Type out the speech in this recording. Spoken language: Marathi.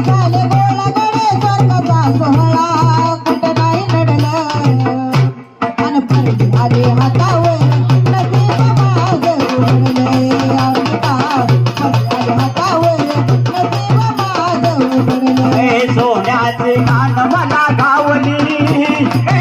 झाले गोळा गडे स्वर्गाचा सोहळा कुठं नाही नडलं आणि परत आले हातावर नसीब माझं उघडले अमृता परत आले हातावर नसीब माझं उघडले सोन्याचे कान मला गावली